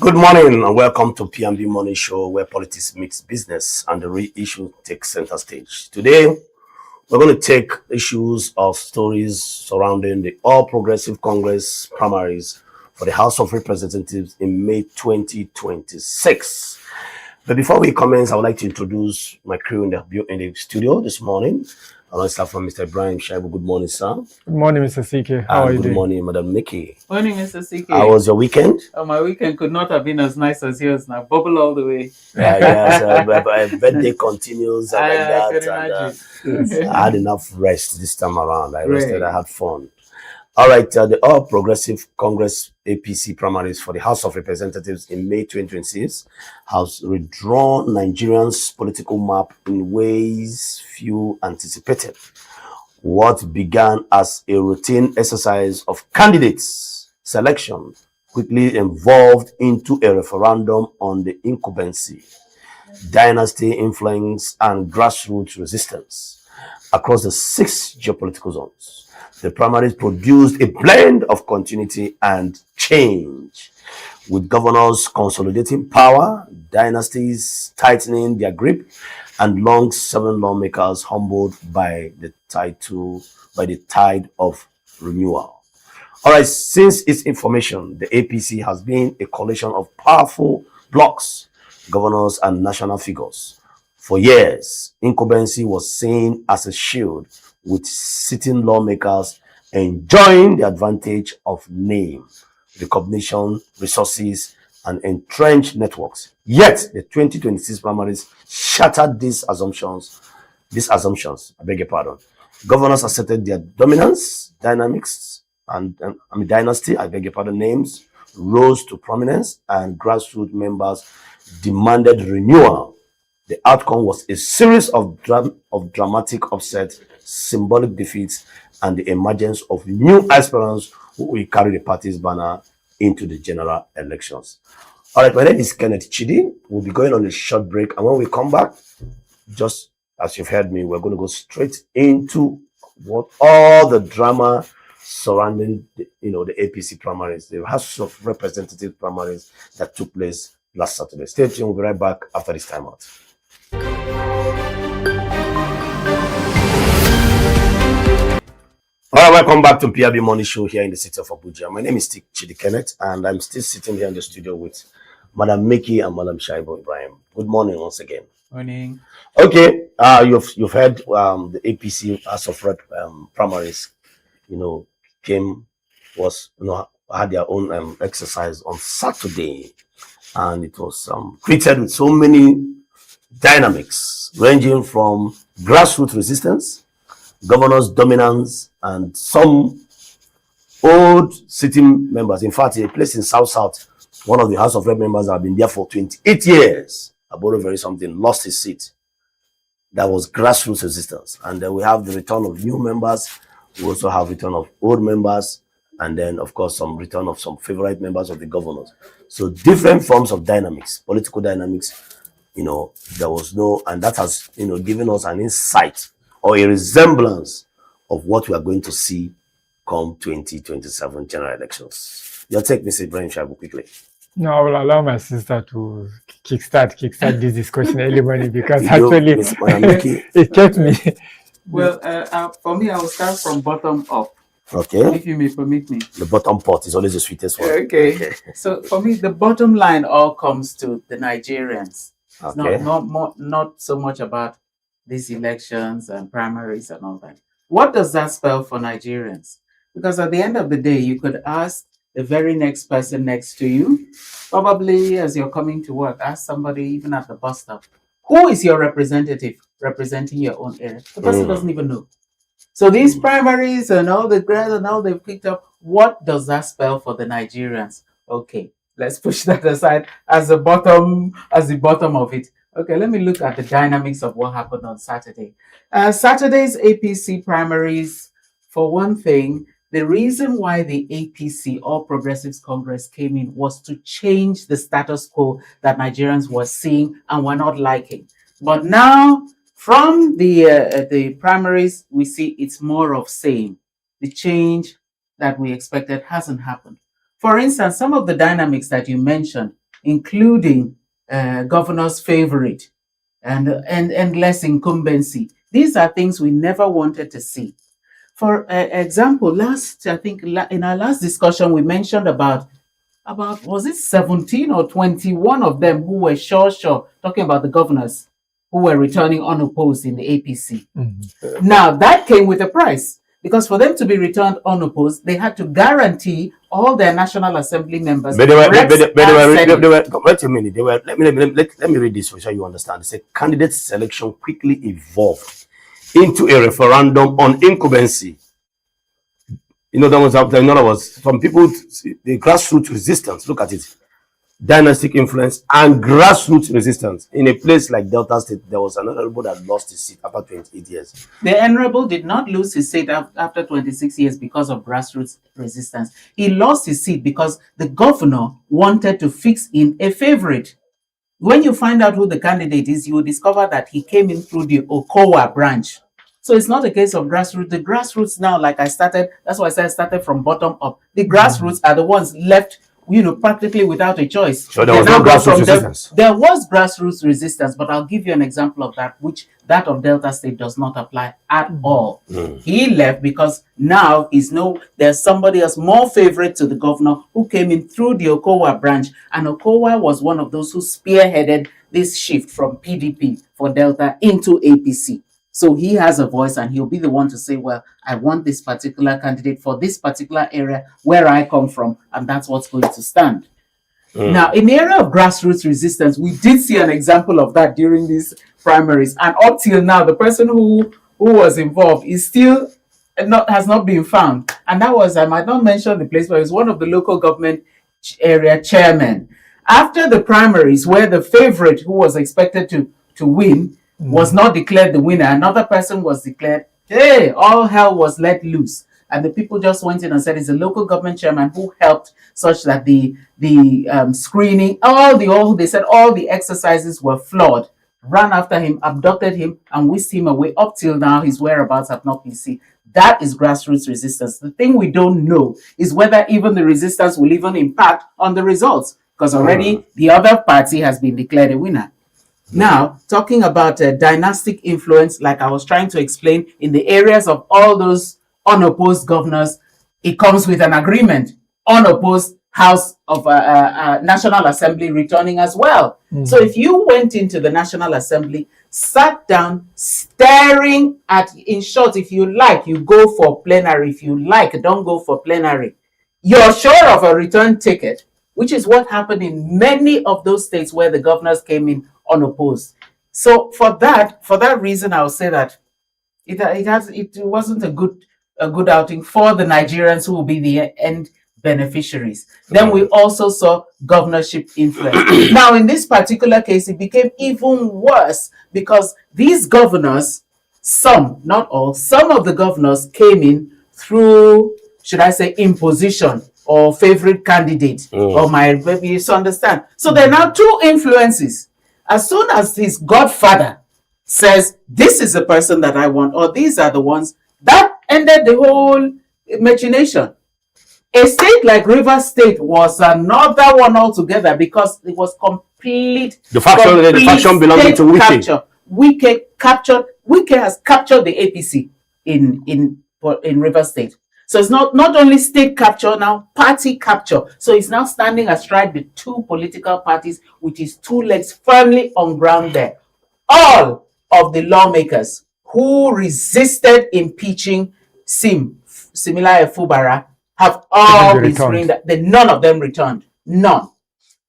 Good morning and welcome to P&B Morning Show, where politics meets business and the real issue takes center stage. Today, we're going to take issues of stories surrounding the All Progressive Congress primaries for the House of Representatives in May 2026. But before we commence, I would like to introduce my crew in the studio this morning. I want to start from Mr. Ibrahim Shaibu. Good morning, sir. Good morning, Mr. CK. How are you Good doing? morning, Madam Nikki. Morning, Mr. CK. How was your weekend? Oh, my weekend could not have been as nice as yours now. Bubble all the way. Yes, birthday continues and like I that. can imagine. I had enough rest this time around. I rested, Great. I had fun. All right, the All Progressive Congress APC primaries for the House of Representatives in May 2026 has redrawn Nigerians' political map in ways few anticipated. What began as a routine exercise of candidates selection quickly evolved into a referendum on the incumbency, dynasty influence, and grassroots resistance across the 6 geopolitical zones. The primaries produced a blend of continuity and change, with governors consolidating power, dynasties tightening their grip, and long-serving lawmakers humbled by the tide of renewal. All right, since its information, the APC has been a coalition of powerful blocs, governors, and national figures. For years, incumbency was seen as a shield, with sitting lawmakers enjoying the advantage of name, recognition, resources, and entrenched networks. Yet, the 2026 primaries shattered these assumptions. I beg your pardon. Governors asserted their dominance, dynamics, and dynasty, I beg your pardon, names rose to prominence, and grassroots members demanded renewal. The outcome was a series of dramatic upsets, symbolic defeats, and the emergence of new aspirants who will carry the party's banner into the general elections. All right, my name is Kenneth Chidi. We'll be going on a short break, and when we come back, just as you've heard me, we're going to go straight into what all the drama surrounding the APC primaries, the House of Representatives primaries that took place last Saturday. Stay tuned. We'll be right back after this time out. All right, welcome back to PRB Money Show here in the city of Abuja. My name is Chidi Kenneth, and I'm still sitting here in the studio with Madam Mickey and Madam Shaibu Ibrahim. Good morning once again. Morning. Okay, you've heard the APC House of Rep primaries, had their own exercise on Saturday, and it was created with so many dynamics ranging from grassroots resistance, governor's dominance, and some old sitting members. In fact, a place in South, one of the House of Rep members have been there for 28 years. Aboro Very something lost his seat. That was grassroots resistance. And then we have the return of new members. We also have return of old members. And then, of course, some return of some favorite members of the governors. So different forms of dynamics, political dynamics, there was no, and that has, given us an insight or a resemblance of what we are going to see come 2027 general elections. Your take, Mr. Ibrahim Shaibu, quickly. No, I will allow my sister to kickstart this discussion early morning because actually it kept me. Well, for me, I will start from bottom up. Okay. If you may permit me. The bottom part is always the sweetest one. Okay. So for me, the bottom line all comes to the Nigerians. It's not so much about these elections and primaries and all that. What does that spell for Nigerians? Because at the end of the day, you could ask the very next person next to you, probably as you're coming to work, ask somebody even at the bus stop, who is your representative representing your own area? The person doesn't even know. So these primaries and all the grants and all they've picked up, what does that spell for the Nigerians? Okay, let's push that aside as the bottom of it. Okay, let me look at the dynamics of what happened on Saturday. Saturday's APC primaries, for one thing, the reason why the APC, All Progressives Congress, came in was to change the status quo that Nigerians were seeing and were not liking. But now, from the primaries, we see it's more of same. The change that we expected hasn't happened. For instance, some of the dynamics that you mentioned, including governor's favorite and less incumbency. These are things we never wanted to see. For example, I think in our last discussion, we mentioned about was it 17 or 21 of them who were talking about the governors who were returning unopposed in the APC. Now, that came with a price, because for them to be returned unopposed, they had to guarantee all their National Assembly members. But they were wait a minute. Let me read this so you understand. It said candidate selection quickly evolved into a referendum on incumbency. In other words, from people, the grassroots resistance, look at it, dynastic influence and grassroots resistance. In a place like Delta State, there was an honorable that lost his seat after 28 years. The honorable did not lose his seat after 26 years because of grassroots resistance. He lost his seat because the governor wanted to fix in a favorite. When you find out who the candidate is, you will discover that he came in through the Okowa branch. So it's not a case of grassroots. The grassroots now, like that's why I said I started from bottom up. The grassroots are the ones left, practically without a choice. So there was no grassroots resistance? There was grassroots resistance, but I'll give you an example of that, which that of Delta State does not apply at all. He left because now there's somebody else more favorite to the governor who came in through the Okowa branch, and Okowa was one of those who spearheaded this shift from PDP for Delta into APC. So he has a voice, and he'll be the one to say, well, I want this particular candidate for this particular area where I come from, and that's what's going to stand. Now, in the area of grassroots resistance, we did see an example of that during these primaries. And up till now, the person who was involved is still has not been found. And that was, I might not mention the place, but it was one of the local government area chairmen. After the primaries, where the favorite who was expected to win was not declared the winner, another person was declared, hey, all hell was let loose. And the people just went in and said it's a local government chairman who helped such that the screening, they said all the exercises were flawed, ran after him, abducted him, and whisked him away. Up till now, his whereabouts have not been seen. That is grassroots resistance. The thing we don't know is whether even the resistance will even impact on the results, because already the other party has been declared a winner. Now, talking about dynastic influence, like I was trying to explain, in the areas of all those unopposed governors, it comes with an agreement. Unopposed House of National Assembly returning as well. So if you went into the National Assembly, sat down, staring at, in short, if you like, you go for plenary. If you like, don't go for plenary. You're sure of a return ticket, which is what happened in many of those states where the governors came in unopposed. So for that reason, I'll say that it wasn't a good outing for the Nigerians who will be the end beneficiaries. Then we also saw governorship influence. Now, in this particular case, it became even worse because these governors, some, not all, some of the governors came in through, should I say, imposition or favorite candidate or maybe you understand. So there are now two influences. As soon as his godfather says, this is the person that I want, or these are the ones, that ended the whole machination. A state like Rivers State was another one altogether because it was complete. The faction belonging to Wike. Wike has captured the APC in Rivers State. So it's not only state capture now, party capture. So it's now standing astride the two political parties with his two legs firmly on ground there. All of the who resisted impeaching Similaye Fubara have all been screened. None of them returned. None.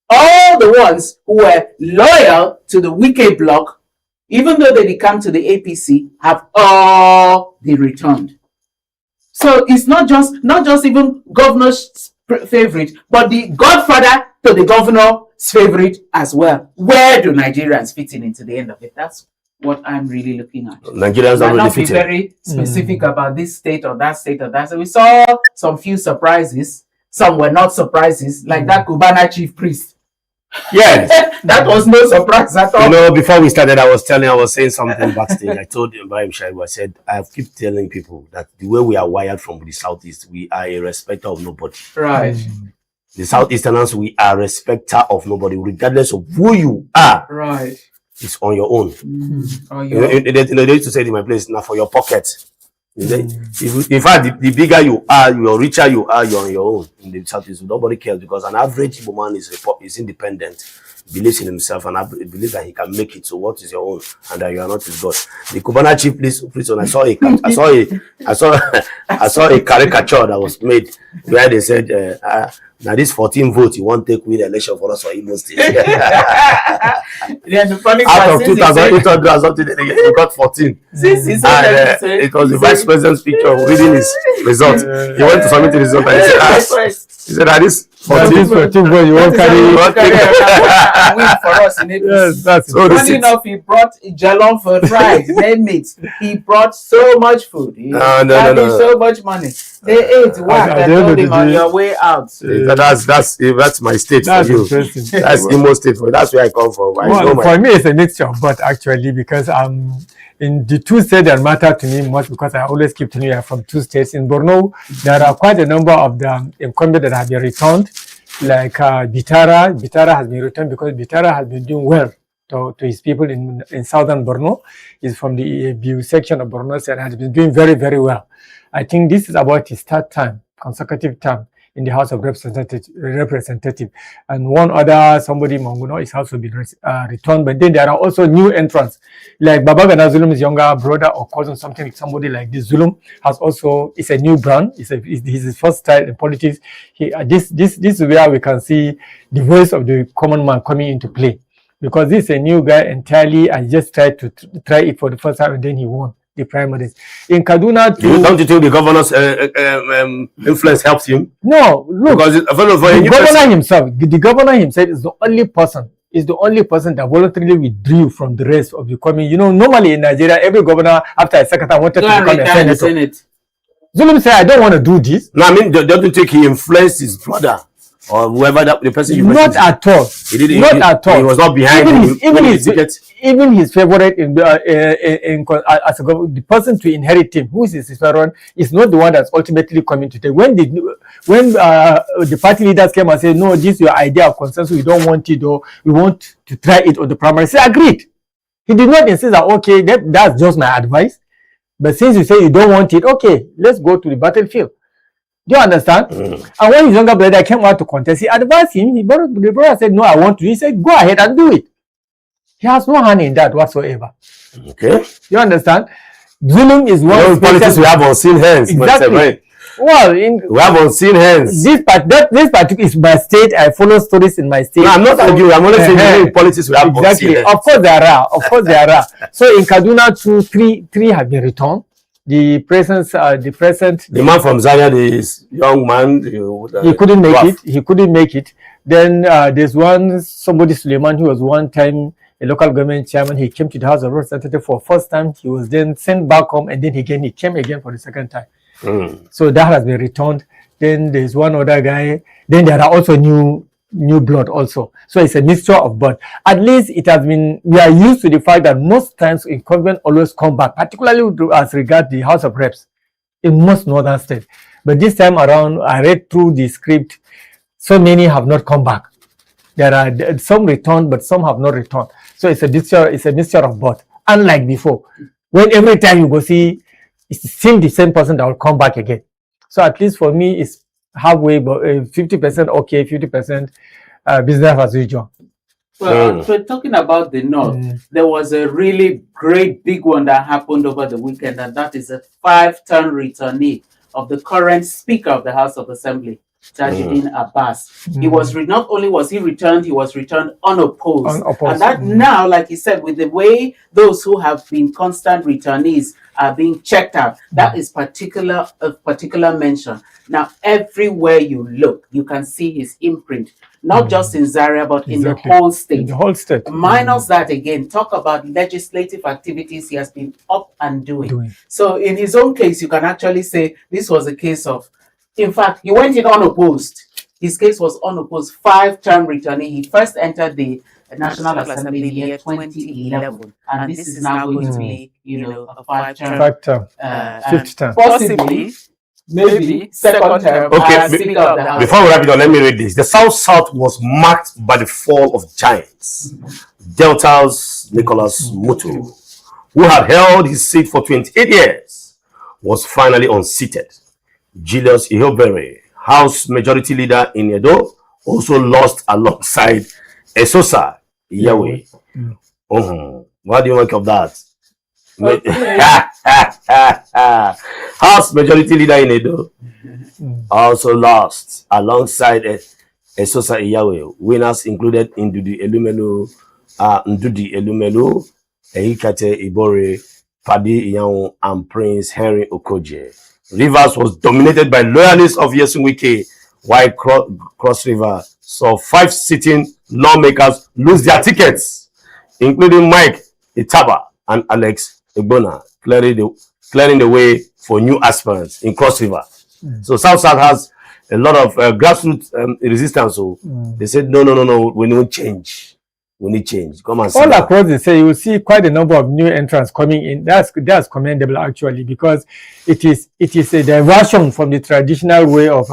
All the ones who were loyal to the Wike bloc, even though they did come to the APC, have all been returned. So it's not just even governor's favorite, but the godfather to the governor's favorite as well. Where do Nigerians fit in into the end of it? That's what I'm really looking at. Nigerians are really fitting. Not be very specific about this state or that state or that. So we saw some few surprises. Some were not surprises, like that Cubana chief priest. Yes. That was no surprise at all. Before we started, I was saying something backstage. I told Ibrahim Shaibu, I said, I keep telling people that the way we are wired from the Southeast, we are a respecter of nobody. Right. The Southeasterners, we are respecter of nobody, regardless of who you are. Right. It's on your own. They used to say in my place, now for your pocket. In fact, the bigger you are, the richer you are, you're on your own. In the Southeast, nobody cares, because an average Igbo man is independent, believes in himself, and believes that he can make it. So what is your own, and that you are not his God? The Cubana chief police, I saw a caricature that was made where they said, now this 14 votes you won't take with the election for us for Imo State. Yeah, the funny out of 2,800 or something, he got 14. It was the vice president's picture reading his results. He went to submit the result and he said, this 14 votes you won't carry. Win for us in APC. Yes, that's so funny enough, he brought jollof for fries, name it. He brought so much food. He had so much money. They ate what and told him on your way out. That's my state for you. That's Imo State for you. That's where I come from. For me, it's a mixture, but actually, because in the two states that matter to me much, because I always keep telling you I'm from two states. In Borno, there are quite a number of the incumbents that have been returned, like Bitara. Bitara has been returned because Bitara has been doing well to his people in southern Borno. He's from the Biu section of Borno and has been doing very, very well. I think this is about his third time, consecutive time, in the House of Representative. And one other, somebody, Monguno, is also been returned. But then there are also new entrants, like Babagana Zulum's younger brother or cousin, something like somebody like this. Zulum has also, it's a new brand. It's his first time in politics. This is where we can see the voice of the common man coming into play. Because this is a new guy entirely, and just tried to try it for the first time, and then he won the primaries. In Kaduna, don't you think the governor's influence helps him? No, look, because the governor himself is the only person that voluntarily withdrew from the rest of becoming. You know, normally in Nigeria, every governor after a second time wanted to become a senator. Zulum said, "I don't want to do this." No, I mean, don't you think he influenced his brother or whoever the person you not at all. At all. He was not behind even his favorite as the person to inherit him, who is his favorite, is not the one that's ultimately coming to take. When the party leaders came and said, "No, this is your idea of consensus. We don't want it, or we want to try it on the primary," he agreed. He did not insist that, okay, that's just my advice. But since you say you don't want it, okay, let's go to the battlefield. Do you understand? And when his younger brother came out to contest, he advised him. The brother said, "No, I want to." He said, "Go ahead and do it." He has no hand in that whatsoever. Okay. You understand? Zulum is one. Politics we have unseen hands. Exactly. Well, we have unseen hands. This particular is my state. I follow stories in my state. No, I'm not arguing. I'm only saying in politics we have unseen hands. Of course there are. So in Kaduna, three have been returned. The man from Zaria, this young man, he couldn't make it. Then there's somebody Suleiman, who was one time a local government chairman. He came to the House of Representatives for first time. He was then sent back home, and then he came again for the second time. So that has been returned. Then there's one other guy. Then there are also new blood also. So it's a mixture of both. At least we are used to the fact that most times incumbents always come back, particularly as regards the House of Reps in most northern states. But this time around, I read through the script, so many have not come back. There are some returned, but some have not returned. So it's a mixture of both. Unlike before, when every time you go see, it's still the same person that will come back again. So at least for me, it's halfway, but 50% okay, 50% business as usual. Well, so talking about the North, there was a really great big one that happened over the weekend, and that is a 5-term returnee of the current Speaker of the House of Assembly, Tajuddin Abbas. He was not only was he returned unopposed. And that now, like he said, with the way those who have been constant returnees are being checked out, that is a particular mention. Now, everywhere you look, you can see his imprint, not just in Zaria, but in the whole state. In the whole state. Minus that again, talk about legislative activities he has been up and doing. So in his own case, you can actually say this was a case of, in fact, he went in unopposed. His case was unopposed, 5-term returnee. He first entered the National Assembly in the year 2011. And this is now going to be, a 5-term. 5th term. 5th term. Possibly, maybe second term Okay, as Speaker of the House. Before we wrap it up, let me read this. The South was marked by the fall of giants. Delta's Nicholas Mutu, who had held his seat for 28 years, was finally unseated. Julius Ihobere, House Majority Leader in Edo, also lost alongside Esosa Yahweh. What do you make of that? Okay. House Majority Leader in Edo also lost alongside Esosa Yahweh. Winners included Ndudi Elumelu, Ehikate Ibore, Padi Iyanwu, and Prince Henry Okoje. Rivers was dominated by loyalists of Yesun Wike, while Cross River saw 5 sitting lawmakers lose their tickets, including Mike Itaba and Alex Egbona, clearing the way for new aspirants in Cross River. So South has a lot of grassroots resistance. So they said, no, we need change. We need change. Come and see all that. across the state, you will see quite a number of new entrants coming in. That's commendable actually, because it is a diversion from the traditional way of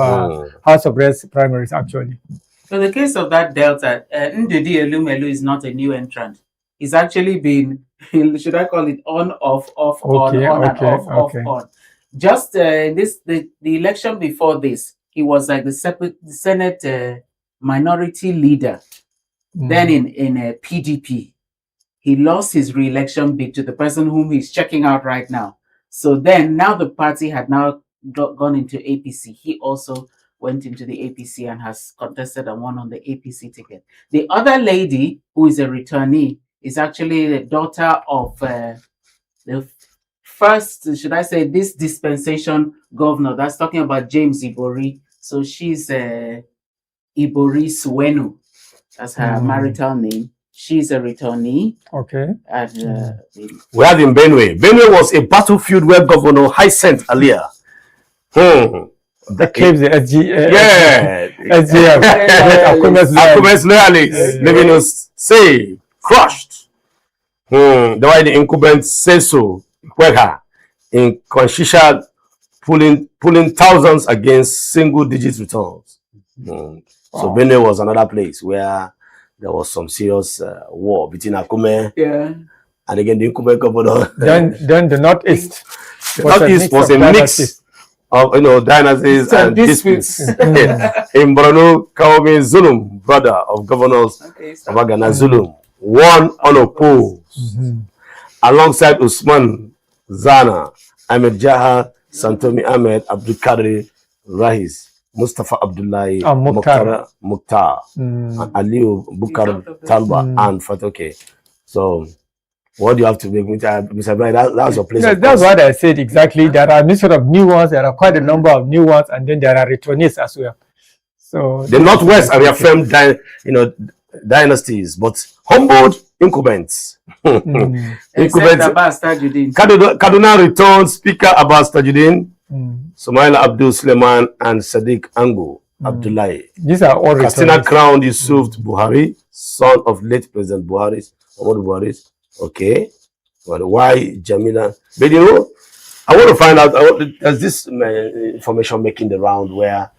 House of Reps primaries actually. So the case of that Delta, Ndudi Elumelu is not a new entrant. He's actually been, should I call it on, off, off, on on. Just the election before this, he was like the Senate minority leader. Then in PDP, he lost his re-election bid to the person whom he's checking out right now. So then now the party had now gone into APC. He also went into the APC and has contested and won on the APC ticket. The other lady, who is a returnee, is actually the daughter of the first, should I say, this dispensation governor. That's talking about James Ibori. So she's Ibori Suwenu. That's her marital name. She's a returnee. Okay. And, we have in Benue. Benue was a battlefield where Governor Hyacinth Alia. The caves, the SG. Akume's loyalists, living us say crushed. The way the incumbent says so, in Conshisha pulling thousands against single-digit returns. So Benue was another place where there was some serious war between Akume and again the incumbent governor. Then the Northeast. The Northeast was a mix of dynasties and disputes. In Borno, Kaome Zulum, brother of governors of Agana Zulum, won unopposed alongside Usman Zana, Ahmed Jaha, Santomi Ahmed, Abdul Kadir Rahis, Mustafa Abdullahi, Mukhtar, and Aliu Bukar Talba, and Fatoke. So, what do you have to make? Mr. Brian, that's your place. That's what I said exactly. There are mixture of new ones, there are quite a number of new ones, and then there are returnees as well. So the Northwest are reaffirmed, dynasties, but humbled incumbents. Kaduna returned Speaker Abbas Tajuddin, Somaila Abdul Suleiman, and Sadiq Angu Abdullahi. These are all Katsina crowned Yusuf Buhari, son of late President Buhari. Okay. But why Jamila? But I want to find out, there's this information making the round where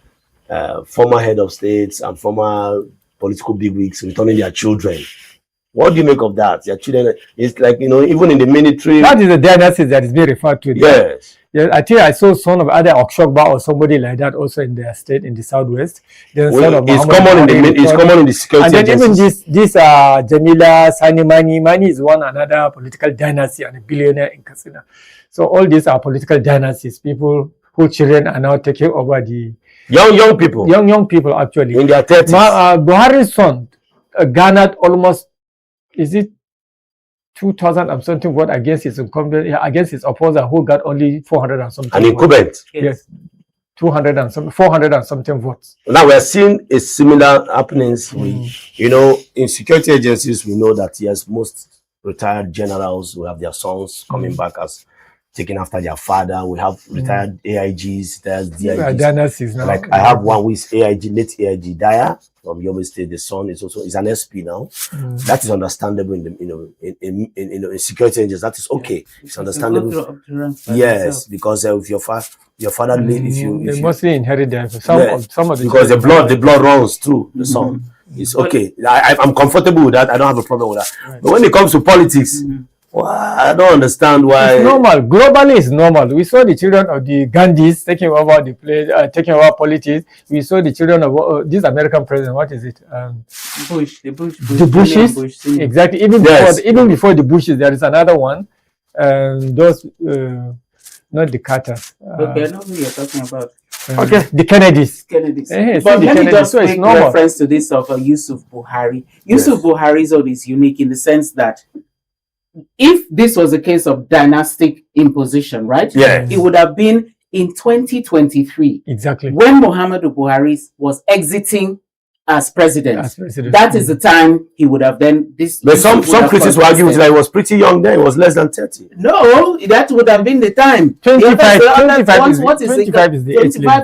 former head of states and former political bigwigs returning their children. What do you make of that? Your children, it's like, even in the military. That is the dynasty that is being referred to. Yes. Yeah, I think I saw son of either Okshokba or somebody like that also in their state in the southwest. Then it's common in the security and then agencies. Even this Jamila Sani Mani is one another political dynasty and a billionaire in Katsina. So all these are political dynasties. People whose children are now taking over the young people. Young people actually in their 30s. Buhari's son garnered almost, is it 2,000 and something vote against his incumbent, against his opposer, who got only 400 and something. An incumbent. Yes, 400 and something votes. Now we are seeing a similar happenings. In security agencies, we know that yes, most retired generals will have their sons coming back as taken after their father. We have retired AIGs, retired DIGs. Dynasties now. Like I have one who is AIG, late AIG Daya from Yobe State. The son is also an SP now. That is understandable in the in security agents. That is okay. It's understandable. Yes, because if your father they mostly inherit them. Some of the because the blood runs through the son. It's okay. I'm comfortable with that. I don't have a problem with that. Right. But when it comes to politics, well, I don't understand why. It's normal. Globally, it's normal. We saw the children of the Gandhis taking over the place, taking over politics. We saw the children of this American president. What is it? The Bushes. Exactly. Even before the Bushes, there is another one. Those, not the Carters. Okay, I know who you're talking about. Okay, the Kennedys. But let me just make reference to this of Yusuf Buhari. Yusuf Buhari's own is unique in the sense that if this was a case of dynastic imposition, right? Yeah. It would have been in 2023. Exactly. When Muhammadu Buhari was exiting as president. That is the time he would have then this. But some critics were arguing that he was pretty young then. He was less than 30. No, that would have been the time. 25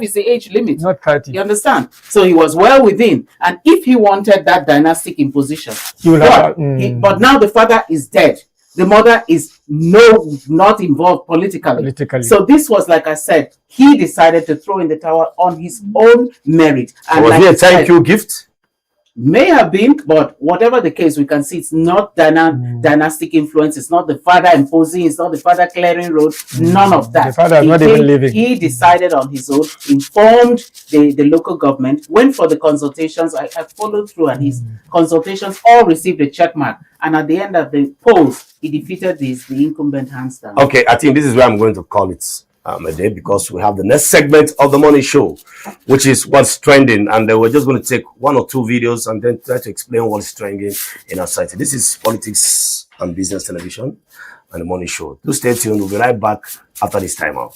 is the age limit. Not 30. You understand? So he was well within. And if he wanted that dynastic imposition, but now the father is dead. The mother is not involved politically. So this was, like I said, he decided to throw in the towel on his own merit. And was it a thank you gift? May have been, but whatever the case, we can see it's not dynastic influence. It's not the father imposing. It's not the father clearing road. None of that. The father is not even living. He decided on his own, informed the local government, went for the consultations. I followed through, and his consultations all received a check mark. And at the end of the polls, he defeated the incumbent hands down. Okay, I think this is where I'm going to call it a day, because we have the next segment of the morning show, which is what's trending, and we're just going to take one or two videos and then try to explain what's trending in our society. This is Politics and Business Television and the morning show. Do stay tuned. We'll be right back after this time out.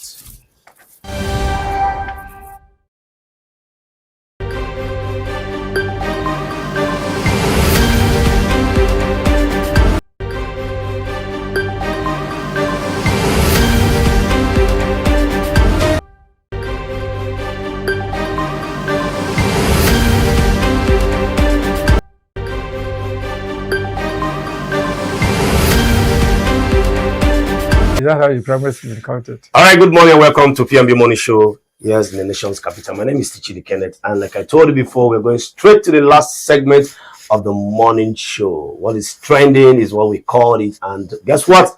Is that how the primaries is counted? All right, good morning and welcome to PMB Morning Show. Yes, in the nation's capital. My name is Tichidi Kenneth, and like I told you before, we're going straight to the last segment of the morning show. What is trending is what we call it, and guess what?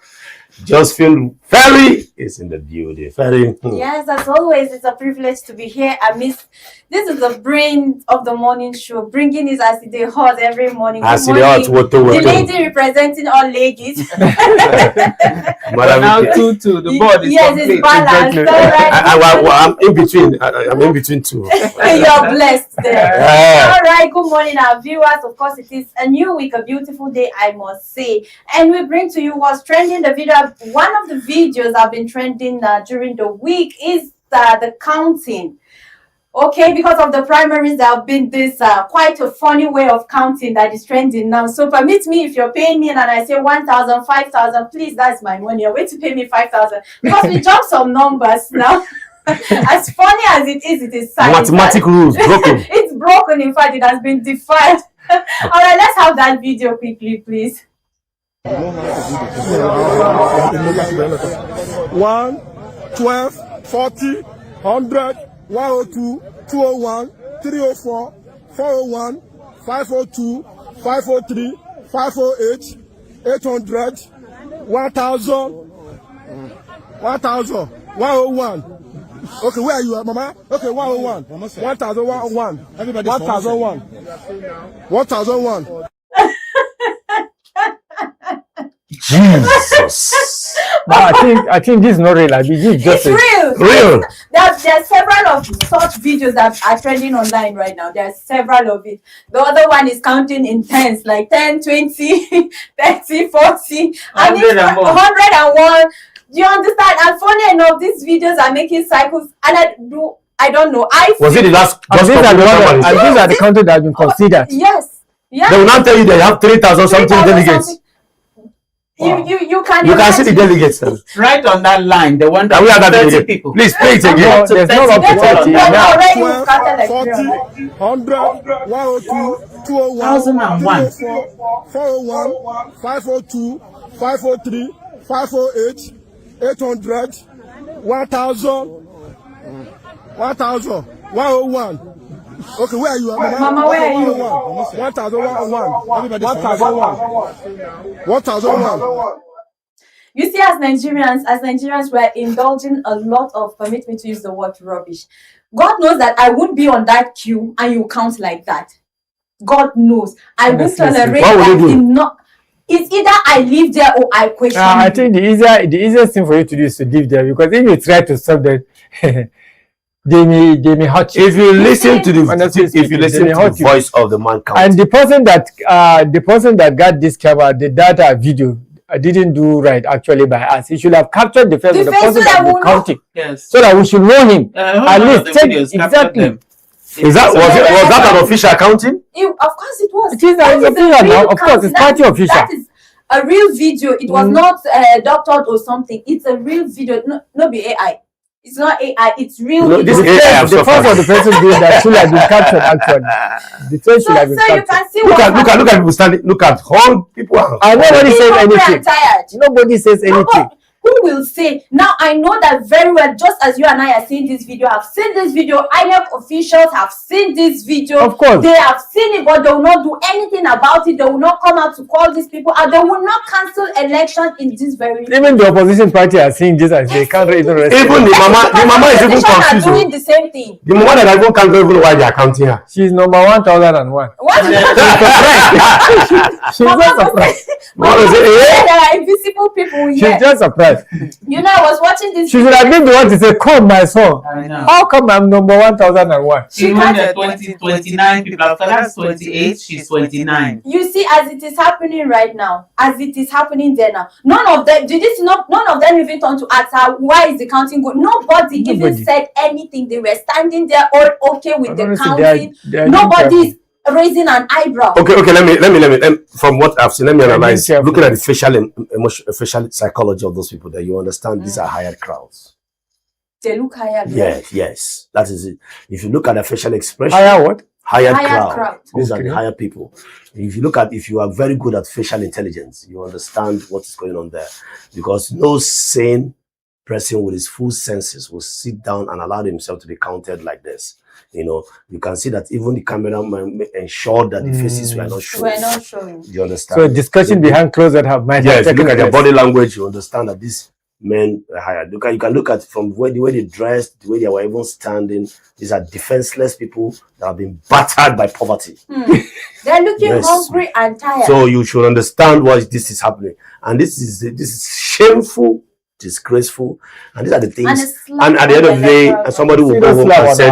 Just feel Ferry is in the building. Ferry. Yes, as always, it's a privilege to be here. This is the brain of the morning show, bringing it as it is hot every morning. As it is hot, the lady representing all ladies. Now two, the board is complete. It's balanced. Exactly. I'm in between. I'm in between two. You're blessed there. All right, good morning, our viewers. Of course, it is a new week, a beautiful day, I must say. And we bring to you what's trending. The video, one of the videos have been trending during the week is the counting. Okay, because of the primaries, there have been this quite a funny way of counting that is trending now. So permit me, if you're paying me and I say 1,000, 5,000, please, that's my money. You're going to pay me 5,000 because we jump some numbers now. As funny as it is sad. Mathematic rules broken. It's broken. In fact, it has been defied. All right, let's have that video quickly, please. 1, 12, 40, 100, 102, 201, 304, 401, 502, 503, 508, 800, 1,000, 1,000, 101. Okay, where are you, Mama? Okay, 101. 1,001. 1,001. 1,001. Jesus. No, I think this is not real. It's real. There's several of such videos that are trending online right now. There's several of it. The other one is counting in tens, like 10, 20, 30, 40, 101. Do you understand? And funny enough, these videos are making cycles, and I don't know. Was it the last? And these are the countries that have been considered. Yes. They will not tell you they have 3,000 something delegates. You can see the delegates. Right on that line, the one that we have 30 people. Please play it again. There's no up to 30. 12, 40, 100, 102, 201, 1001. 401, 502, 503, 508, 800, 1000, 101. Okay, where are you? Mama, where are you? 1001. 1001. You see, as Nigerians, we're indulging a lot of, permit me to use the word rubbish. God knows that I won't be on that queue and you count like that. God knows. I won't tolerate that. It's either I live there or I question. I think the easiest thing for you to do is to live there, because if you try to solve that, they may hurt you. If you listen to the voice of the man counting. And the person that got this camera, the data video, didn't do right actually by us. He should have captured the face of the person that was counting. Yes. So that we should know him. At least check exactly. Was that an official counting? Of course it was. It is an official now. Of course, it's party official. That is a real video. It was not doctored or something. It's a real video. No be AI. It's not AI. It's real. No, this AI. The face of the person doing that should have been captured actually. The face should have been captured. You can see look at people standing. Look at all people. And nobody says anything. Nobody says anything. Who will say? Now I know that very well. Just as you and I are seeing this video, I've seen this video. INEC officials have seen this video. Of course, they have seen it, but they will not do anything about it. They will not come out to call these people out. They will not cancel election in this very. Even the opposition party are seeing this as they can't even. Even the mama is even confused. Are doing the same thing. The mama that even can't even know why they are counting her. She's number 1001. What? She's just surprised. There are invisible people here. She's just surprised. You know, I was watching this. She should have been the one to say, "Come, my son." I know. How come I'm number 1001? She won the 29 people. After that's 28. She's 29. You see, as it is happening right now, as it is happening there now, none of them even turned to ask her why is the counting good. Nobody even said anything. They were standing there all okay with the counting. Nobody is raising an eyebrow. Okay. Let me. From what I've seen, let me analyze. Looking at the facial psychology of those people, that you understand these are hired crowds. They look hired. Yes, that is it. If you look at the facial expression, hired what? Hired crowd. These are the hired people. If you are very good at facial intelligence, you understand what is going on there, because no sane person with his full senses will sit down and allow himself to be counted like this. You know, you can see that even the cameraman ensured that the faces were not showing. We're not showing. You understand? So discussion behind closed that have might have look at their body language, you understand that these men are hired. You can look at from the way they dressed, the way they were even standing. These are defenseless people that have been battered by poverty. They're looking hungry and tired. So you should understand why this is happening. And this is shameful, disgraceful, and these are the things. And at the end of the day, somebody will go home and say,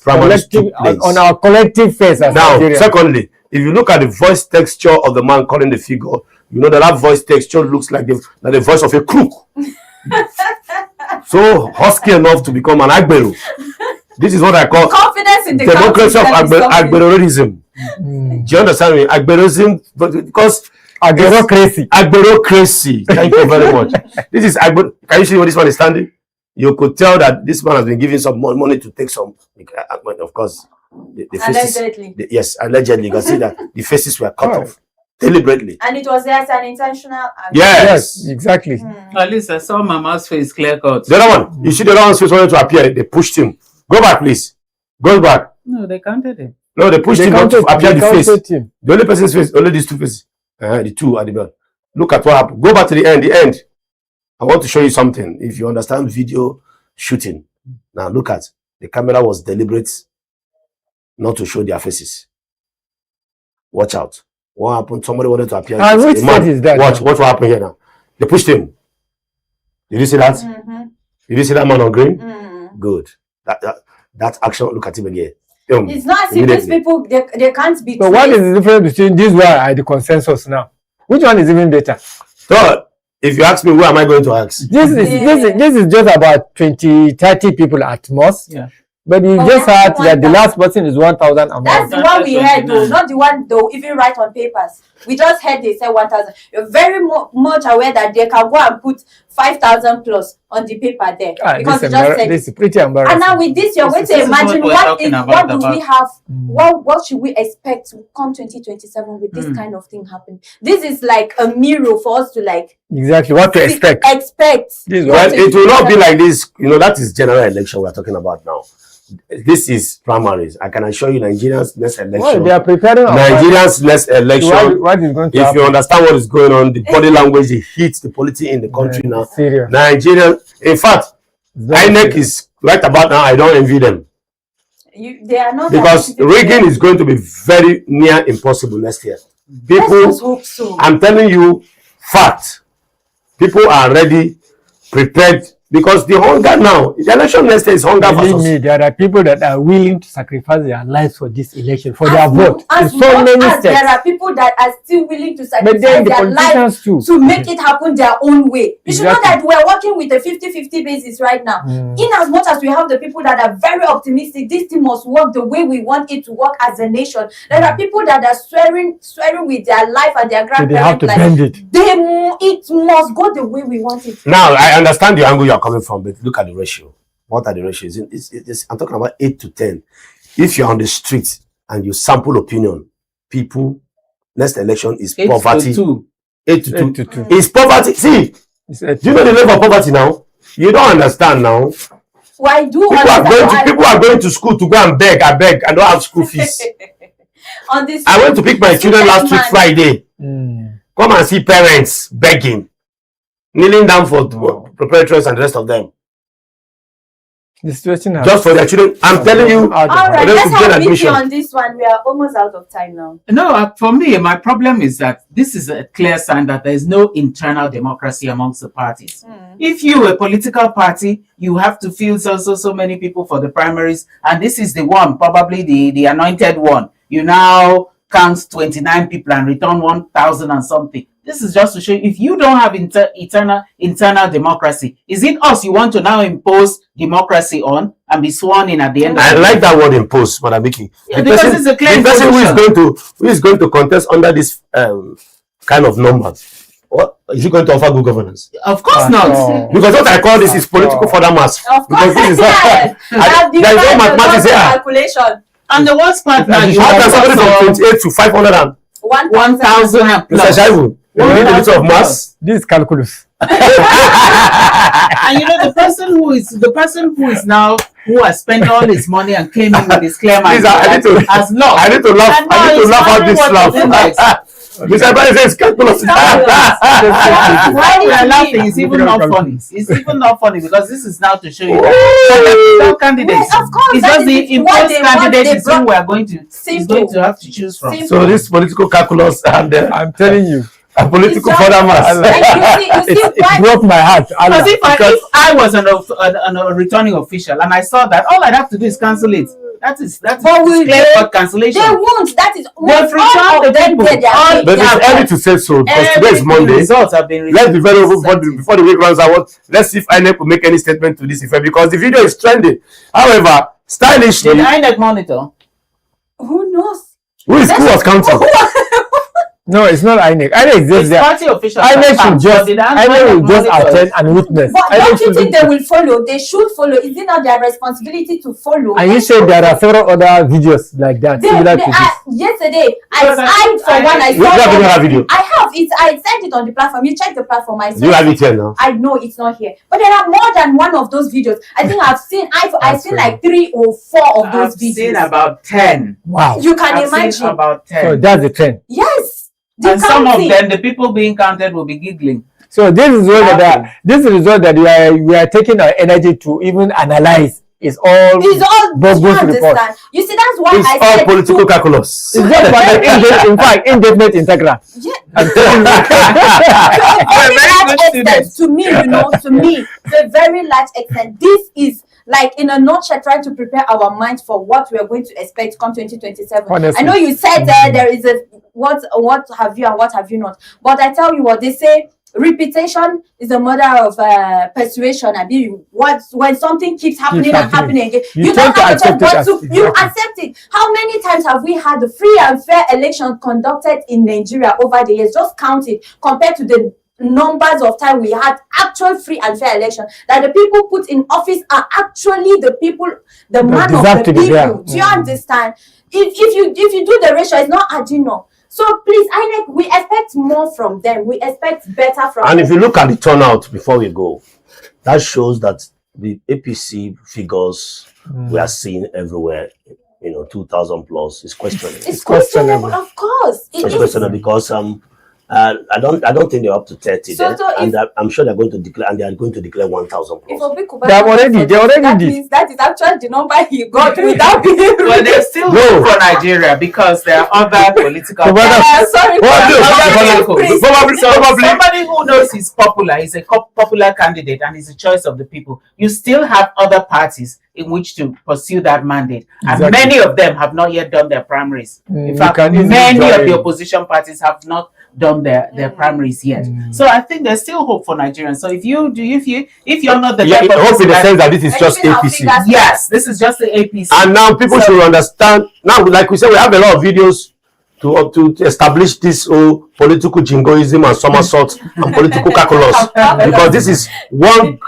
on our collective face. Now, secondly, if you look at the voice texture of the man calling the figure, you know that voice texture looks like the voice of a crook. So husky enough to become an agbero. This is what I call confidence in the democracy of agberoism. Do you understand me? Agberoism, because Agberocracy. Thank you very much. This is Agber. Can you see where this one is standing? You could tell that this man has been given some money to take some. Of course, the faces. Allegedly. Yes, allegedly. You can see that the faces were cut off deliberately. And it was as an intentional act. Yes, exactly. At least I saw Mama's face clear cut. The other one, you see the other one's face wanted to appear. They pushed him. Go back, please. Go back. No, they counted him. No, they pushed him not to appear the face. The only person's face, only these two faces. The two at the back. Look at what happened. Go back to the end. The end. I want to show you something. If you understand video shooting, now look at the camera was deliberate not to show their faces. Watch out. What happened? Somebody wanted to appear. And which side is that? Watch what will happen here now. They pushed him. Did you see that? Did you see that man on green? Good. That action. Look at him again. It's not as if these people they can't be. So what is the difference between this one and the consensus now? Which one is even better? So if you ask me, where am I going to ask? This is just about 20-30 people at most. Yeah. But you Oh, just heard that's that the 1,000. last person is 1,000 a That's month. the one we heard, though, 29. not the one they'll even write on papers. We just heard they say 1,000. You're very much aware that they can go and put 5,000 plus on the paper there because you just said. This is pretty embarrassing. And now with this, you're going to This is imagine what we're talking what do about. we have? What should we expect come 2027 with this kind of thing happen? This is like a mirror for us to like Exactly what to expect. Well, it will not be like this. You know, that is general election we're talking about now. This is primaries. I can assure you, Nigerians next election. Well, they are preparing. Nigerians next election. What is going to if happen? you understand what is going on, the body language, it hits the polity in the country now. Serious. Nigerian, in fact, INEC is right about now. I don't envy them. They are not, because rigging is going to be very near impossible next year. Let's People, just hope so. I'm telling you, fact. People are ready, prepared. Because the hunger now, the election next year is hunger Believe versus. me, there are people that are willing to sacrifice their lives for this election, for their vote. As In so many much as steps. there are people that are still willing to But then sacrifice the their life politicians too. to make it happen their own way. You should know Exactly. that we're working with a 50-50 basis right now. In as much as we have the people that are very optimistic, this thing must work the way we want it to work as a nation. There are people that are swearing with their life and their So they have grandparents' to life. bend it. It must go the way we want it. Now, I understand the angle you are coming from, but look at the ratio. What are the ratios? I'm talking about 8 to 10. If you're on the street and you sample opinion, people, next election is 8 poverty. to 2. 8 to 2. 8 to 2. It's poverty. See, do you know the level of poverty now? You don't understand now. Why do People are going to school to go and beg. I beg. I don't have school fees. on this? I went to pick my children last week Friday. Come and see parents begging, kneeling down for preparatories and the rest of them. The situation has Just for their children. I'm telling you. All right, them let's to gain have admission. on this one. We are almost out of time now. No, for me, my problem is that this is a clear sign that there is no internal democracy amongst the parties. If you a political party, you have to field so many people for the primaries, and this is the one, probably the anointed one. You now count 29 people and return 1,000 and something. This is just to show you, if you don't have internal democracy, is it us you want to now impose democracy on and be sworn in at the end of I the like day? that word impose, Madam Vicky. Yeah, because it's a clear the person imposition. who is going to contest under this kind of numbers. What is he going to offer good governance? Of course not. Because what I call this is political furthermass. Of course, Because this is yes. there is no mathematics here. Calculation. And the worst part now, you How can somebody from 28 to 500 and 1,000 and Mr. plus. Shaibu? You need a bit of mass. this calculus. And you know the person who is now who has spent all his money and came in with his clear mind Please, I need to- has lost. I need to laugh. And now I need to he's laugh at wondering this what laugh. to do next. Mr. President says calculus. Why we are laughing is even not funny. It's even not funny because this is now to show you that no candidates. Yes, of course, It's that just the is what imposed they want, candidate they is who we are going to Simple. have to choose from. Simple. So this political calculus and I'm telling you, a political It's just- furthermass. And you see it broke my heart. Allah, Because if I was a returning official and I saw that, all I'd have to do is cancel it. That is But clear cut cancellation. they won't. That is They've returned all the of them people. get their All- pay. But Yeah, it's early to say so because today is Monday. Results have been Let's be very open released. before the week runs out. Let's see if INEC will make any statement to this effect because the video is trending. However, stylishly, Did INEC monitor? Who knows? who was counting? no, it's not INEC. INEC is just It's there. party officials. INEC should just, INEC will just attend and witness. But INEC don't you should think witness. they will follow? They should follow. Is it not their responsibility to follow? And you said there are several other videos like that, similar to this. Yesterday, Because I for one, I We have saw another video. I have it. I sent it on the platform. You check the platform. I Do you saw have it here now? I know it's not here, but there are more than one of those videos. I think I've seen. I've seen like 3 or 4 of those I've seen videos. about 10. Wow. You can I've seen imagine. about 10. So that's the trend. Yes. The And some of counting. them, the people being counted will be giggling. So this is what this result that we are taking our energy to even analyze is all It's all. You bogus report. understand? You see, that's why It's I all said political to- calculus. It's just about in fact indefinite integral. Yeah. I'm telling you. To a very very large good extent, student. to me, to me, to a very large extent, this is like in a nutshell trying to prepare our minds for what we are going to expect come 2027. Honestly. I know you said there is a what have you and what have you not, but I tell you what they say. repetition is the mother of persuasion. I mean, when something keeps happening and happening again, you don't have to you accept it. How many times have we had the free and fair election conducted in Nigeria over the years? Just count it compared to the numbers of time we had actual free and fair election, that the people put in office are actually the people, the man of the people. Do you understand? If you do the ratio, it's not adding up. So please, INEC, we expect more from them. We expect better from them. And if you look at the turnout before we go, that shows that the APC figures we are seeing everywhere, 2,000 plus, is questionable. It's questionable, of course. It's questionable because I don't think they're up to 30 so and I'm sure they're going to declare, and they are going to declare 1,000 plus. They already that means that is actually the number he got without being well, they're still good for Nigeria because there are other political somebody who knows he's popular, he's a popular candidate and he's a choice of the people. You still have other parties in which to pursue that mandate, and many of them have not yet done their primaries. In fact, many of the opposition parties have not done their primaries yet. So I think there's still hope for Nigerians. So if you're not the type of hope in the sense that this is just APC. Yes, this is just the APC. And now people should understand. Now, like we said, we have a lot of videos to establish this whole political jingoism and somersault and political calculus, because this is one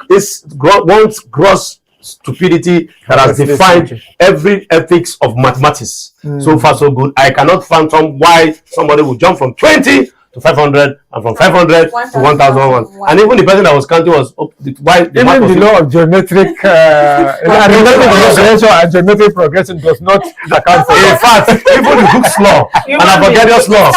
gross stupidity that has defined every ethics of mathematics. So far so good. I cannot fathom why somebody would jump from 20 to 500 and from 500 to 1,001. And even the person that was counting was why the law of geometric geometric progression does not account for. In fact, even the Hooke's law and Avogadro's law,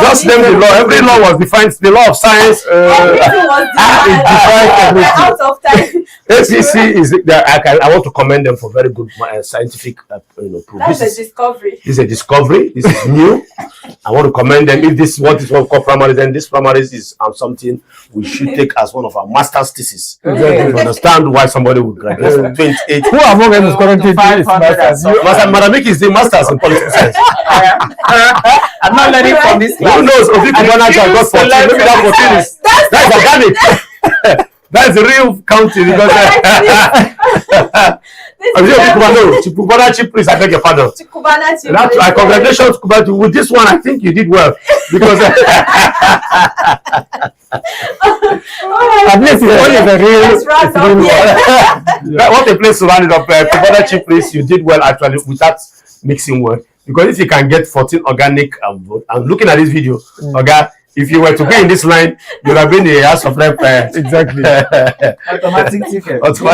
just name the law. Every law was defined. The law of science. Everything was defined. Out of time. APC is. I want to commend them for very good scientific. That's a discovery. This is a discovery. This is new. I want to commend them. If this is what is called primaries, then this primaries is something we should take as one of our master's thesis. To understand why somebody would graduate from 28. Who among them is currently doing masters? Madamik is the masters in political science. I'm not learning from this class. Who knows? Maybe that 14 is. That's organic. That's the real counting. Chipubana, please, I beg your pardon. Congratulations, Kubana. With this one, I think you did well. Because at least it's a real what a place to round it up. Kubana, please, you did well actually with that mixing word. Because if you can get 14 organic and looking at this video, okay, if you were to be in this line, you would have been the House of Rep. Exactly. Automatic ticket.